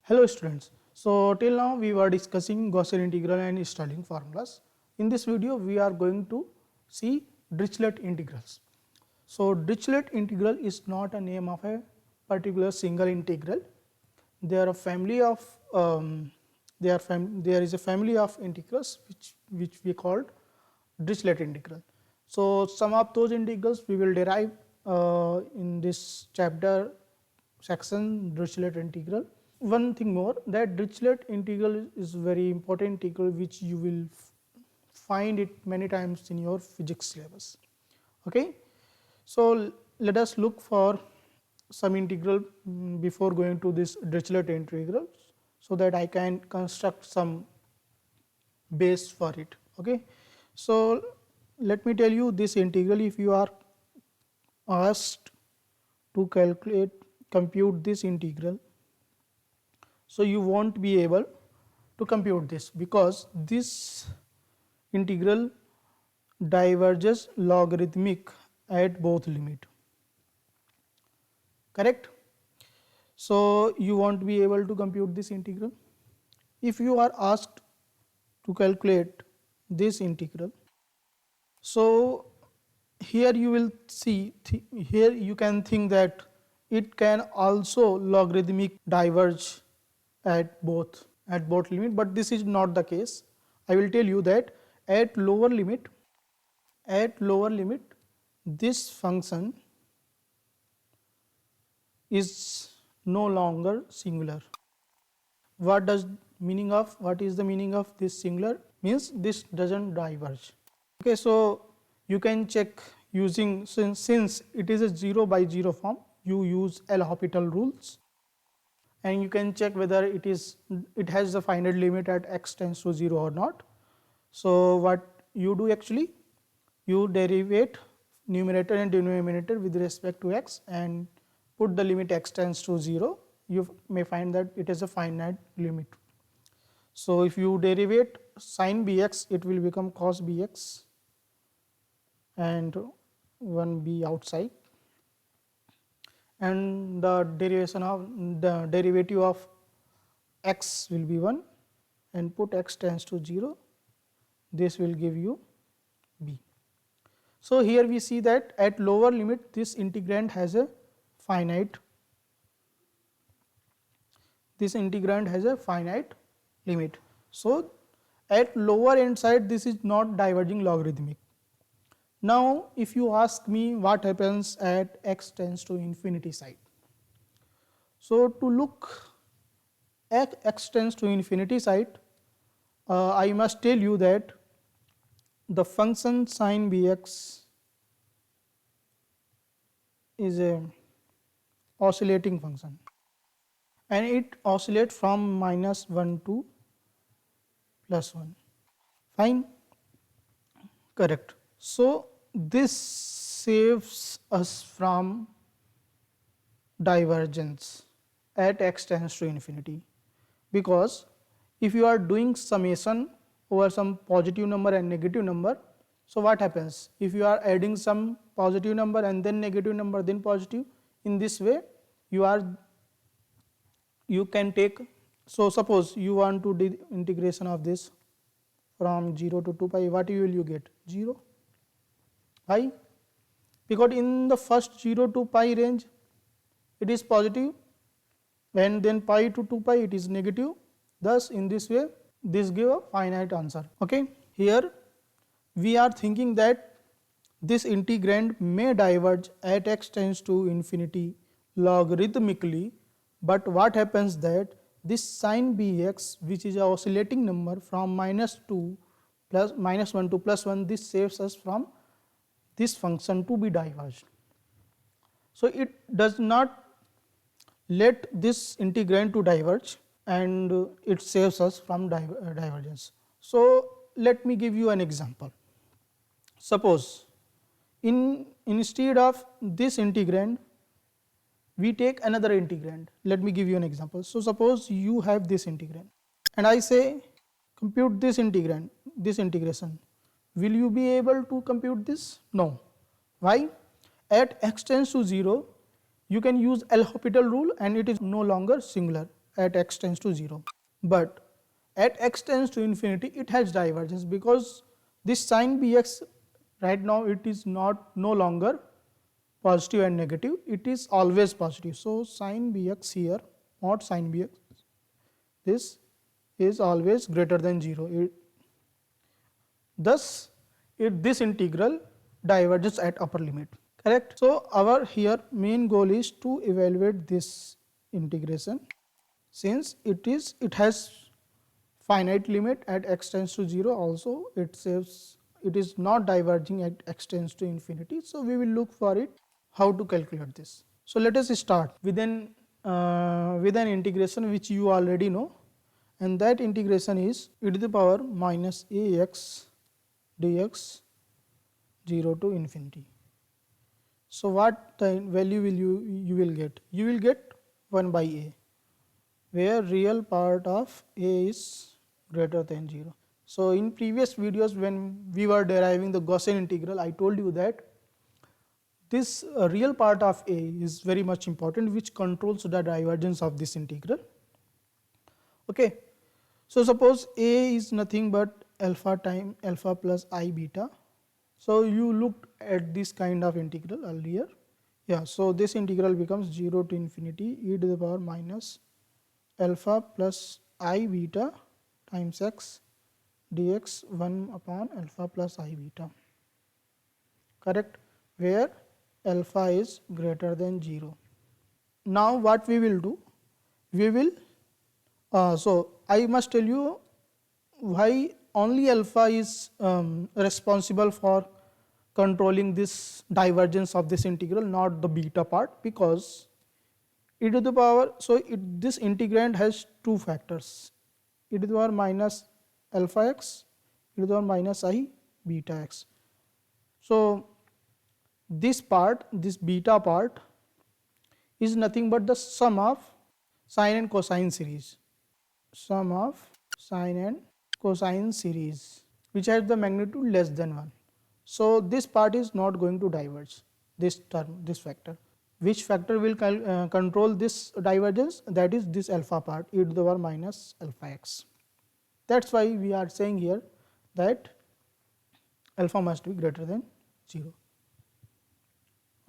Hello students. So till now we were discussing Gaussian integral and Stirling formulas. In this video we are going to see Dirichlet integrals. So Dirichlet integral is not a name of a particular single integral. There are a family of there is a family of integrals which we called Dirichlet integral. So some of those integrals we will derive in this chapter section Dirichlet integral. One thing more, that Dirichlet integral is very important integral which you will find it many times in your physics syllabus. Okay, so let us look for some integral before going to this Dirichlet integral, so that I can construct some base for it. Okay, so let me tell you this integral. If you are asked to compute this integral, so you won't be able to compute this, because this integral diverges logarithmic at both limit, correct? So you won't be able to compute this integral. If you are asked to calculate this integral, so here you will see, here you can think that it can also logarithmic diverge at both limit, but this is not the case. I will tell you that at lower limit this function is no longer singular. What is the meaning of this singular? Means this doesn't diverge. Okay, so you can check using, since it is a 0 by 0 form, you use L'Hopital rules, and you can check whether it has a finite limit at x tends to 0 or not. So what you do actually, you derivate numerator and denominator with respect to x and put the limit x tends to 0. You may find that it is a finite limit. So if you derivate sin bx, it will become cos bx and 1b outside, and the derivative of x will be 1, and put x tends to 0, this will give you b. So here we see that at lower limit this integrand has a finite limit. So at lower end side this is not diverging logarithmic. Now if you ask me what happens at x tends to infinity side, so to look at x tends to infinity side, I must tell you that the function sin bx is a oscillating function, and it oscillates from -1 to +1. Fine, correct. So this saves us from divergence at x tends to infinity, because if you are doing summation over some positive number and negative number, so what happens? If you are adding some positive number and then negative number then positive, in this way you can take, so suppose you want to do integration of this from 0 to 2 pi, what will you get? 0. Why? Because in the first 0 to pi range it is positive, and then pi to 2 pi it is negative. Thus in this way this give a finite answer. Okay, here we are thinking that this integrand may diverge at x tends to infinity logarithmically, but what happens that this sin bx, which is a oscillating number from -1 to +1, this saves us from this function to be diverged. So it does not let this integrand to diverge, and it saves us from divergence. So let me give you an example. Suppose instead of this integrand we take another integrand. Let me give you an example. So suppose you have this integrand and I say compute this integrand, this integration. Will you be able to compute this? No. Why? At x tends to 0 you can use L'Hopital rule and it is no longer singular. at x tends to 0. But at x tends to infinity it has divergence, because this sin bx right now it is no longer positive and negative, it is always positive. So sin bx here, mod sin bx, this is always greater than 0. Thus this integral diverges at upper limit, correct? So our here main goal is to evaluate this integration, since it has finite limit at x tends to 0, also it says it is not diverging at x tends to infinity. So we will look for it how to calculate this. So let us start with an integration which you already know, and that integration is e to the power minus ax dx 0 to infinity. So what the value will you will get? You will get 1 by a, where real part of a is greater than 0. So in previous videos when we were deriving the Gaussian integral, I told you that this real part of a is very much important, which controls the divergence of this integral. Okay. So suppose a is nothing but alpha time alpha plus I beta. So you looked at this kind of integral earlier. Yeah, so this integral becomes 0 to infinity e to the power minus alpha plus I beta times x dx 1 upon alpha plus I beta, correct, where alpha is greater than 0. Now what we will do, we will so I must tell you why only alpha is responsible for controlling this divergence of this integral, not the beta part, because e to the power, so this integrand has two factors, e to the power minus alpha x, e to the power minus I beta x. So this part, this beta part, is nothing but the sum of sine and cosine series, sum of sine and cosine series, which has the magnitude less than 1. So this part is not going to diverge, this term, this factor. Which factor will control this divergence? That is this alpha part, e to the power minus alpha x. That's why we are saying here that alpha must be greater than 0.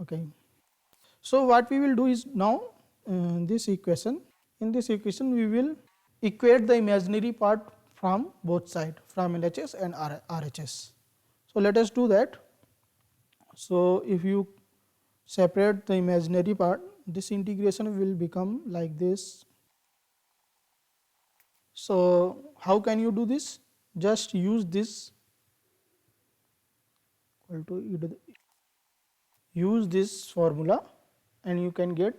Okay. So what we will do is now this equation, in this equation we will equate the imaginary part from both sides, from LHS and RHS. So let us do that. So if you separate the imaginary part, this integration will become like this. So how can you do this? Just use this equal to e to the, use this formula and you can get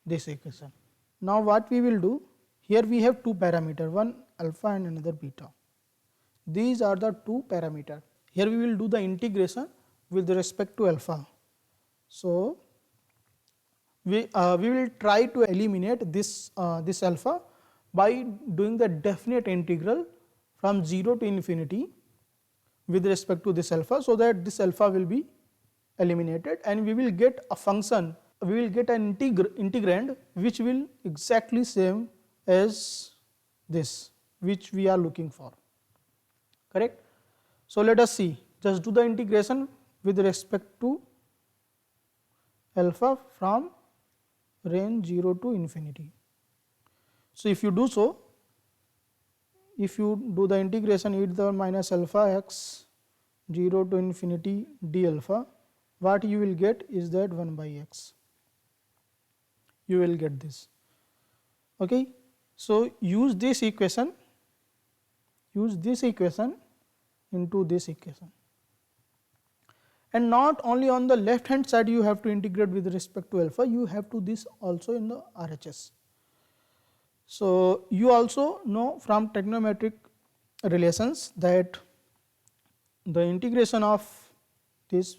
this equation. Now what we will do, here we have two parameters, one alpha and another beta. These are the two parameters. Here we will do the integration with respect to alpha. So we will try to eliminate this alpha by doing the definite integral from 0 to infinity with respect to this alpha, so that this alpha will be eliminated and we will get a function, we will get an integrand which will exactly same as this, which we are looking for, correct. So let us see, just do the integration with respect to alpha from range 0 to infinity. So if you do so, if you do the integration e to the power minus alpha x 0 to infinity d alpha, what you will get is that 1 by x. You will get this. Okay. So use this equation into this equation. And not only on the left hand side you have to integrate with respect to alpha, you have to this also in the RHS. So you also know from trigonometric relations that the integration of this,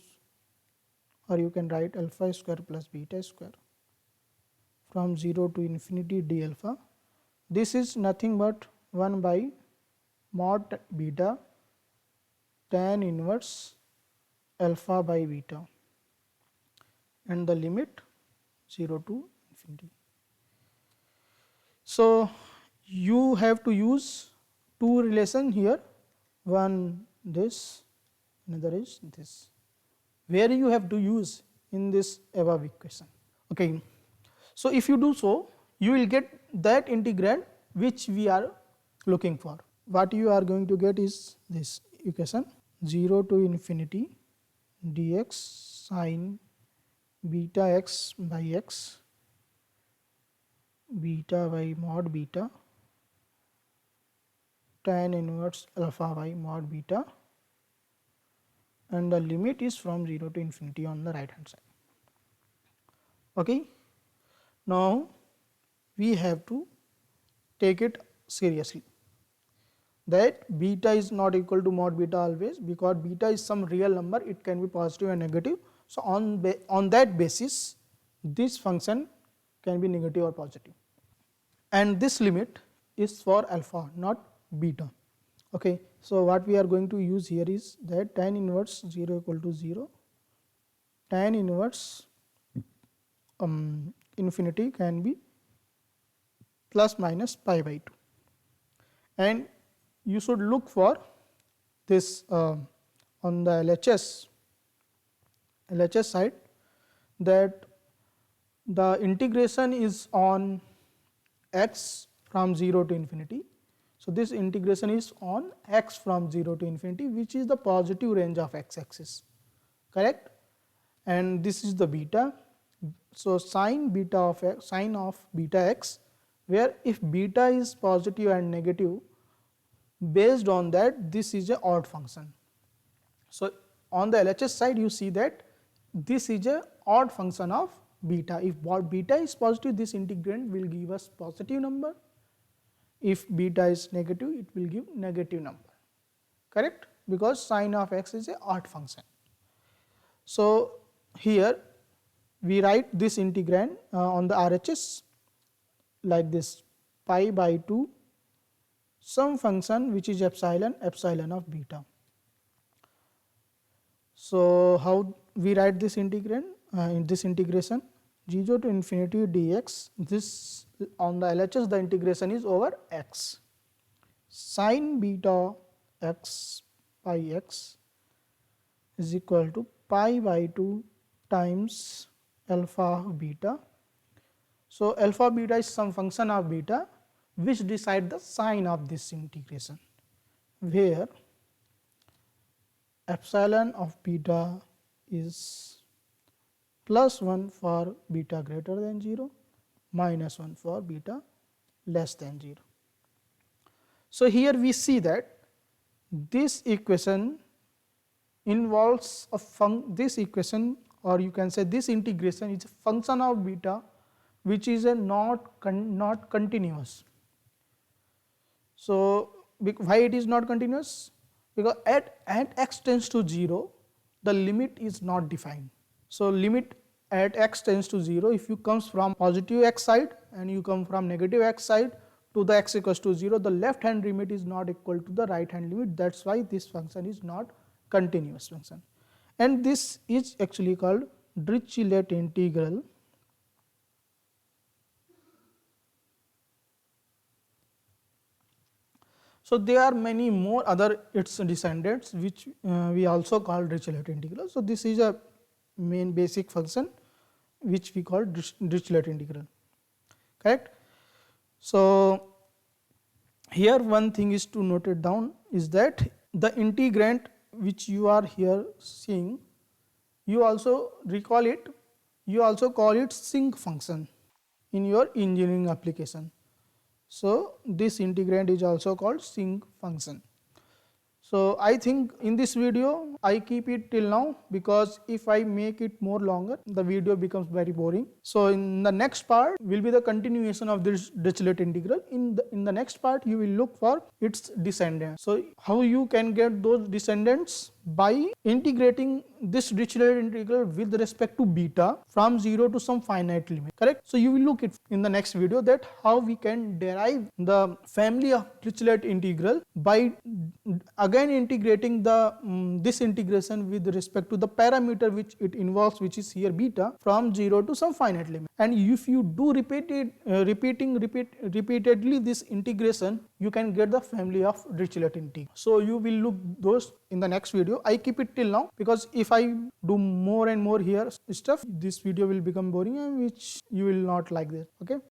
or you can write alpha square plus beta square from 0 to infinity d alpha, this is nothing but 1 by mod beta tan inverse alpha by beta and the limit 0 to infinity. So you have to use two relation here, one this, another is this, where you have to use in this above equation. Okay. So if you do so, you will get that integrand which we are looking for. What you are going to get is this equation, 0 to infinity dx sine beta x by x beta by mod beta tan inverse alpha by mod beta, and the limit is from 0 to infinity on the right hand side. Okay. Now we have to take it seriously that beta is not equal to mod beta always, because beta is some real number, it can be positive and negative. So on that basis this function can be negative or positive, and this limit is for alpha, not beta. Okay. So what we are going to use here is that tan inverse 0 equal to 0, tan inverse infinity can be plus minus pi by 2, and you should look for this on the LHS side, that the integration is on x from 0 to infinity. So this integration is on x from 0 to infinity, which is the positive range of x axis, correct? And this is the beta. So sine beta of x, sine of beta x, where if beta is positive and negative, based on that this is a odd function. So on the LHS side you see that this is a odd function of beta. If beta is positive, this integrand will give us positive number. If beta is negative, it will give negative number, correct? Because sine of x is a odd function. So here we write this integrand on the RHS like this, pi by 2 some function which is epsilon of beta. So how we write this integrand in this integration, 0 to infinity dx, this on the LHS the integration is over x, sine beta x pi x is equal to pi by 2 times alpha beta. So alpha beta is some function of beta which decide the sign of this integration, where epsilon of beta is plus 1 for beta greater than 0, minus 1 for beta less than 0. So here we see that this equation involves this equation, or you can say this integration is a function of beta which is a not continuous. So why it is not continuous? Because at x tends to 0 the limit is not defined. So limit at x tends to 0, if you comes from positive x side and you come from negative x side to the x equals to 0, the left hand limit is not equal to the right hand limit. That is why this function is not continuous function, and this is actually called Dirichlet integral. So there are many more other its descendants which we also call Dirichlet integral. So this is a main basic function which we call Dirichlet integral, correct? So here one thing is to note it down is that the integrand which you are here seeing, you also recall it, you also call it sinc function in your engineering application. So this integrand is also called sinc function. So I think in this video I keep it till now, because if I make it more longer the video becomes very boring. So in the next part will be the continuation of this Dirichlet integral. In the next part you will look for its descendants. So how you can get those descendants, by integrating this Dirichlet integral with respect to beta from 0 to some finite limit, correct? So you will look at in the next video that how we can derive the family of Dirichlet integral by again integrating the this integration with respect to the parameter which it involves, which is here beta, from 0 to some finite limit. And if you do repeatedly this integration, you can get the family of Dirichlet integral. So you will look those in the next video. I keep it till now because if I do more and more here stuff, this video will become boring and which you will not like this. Okay.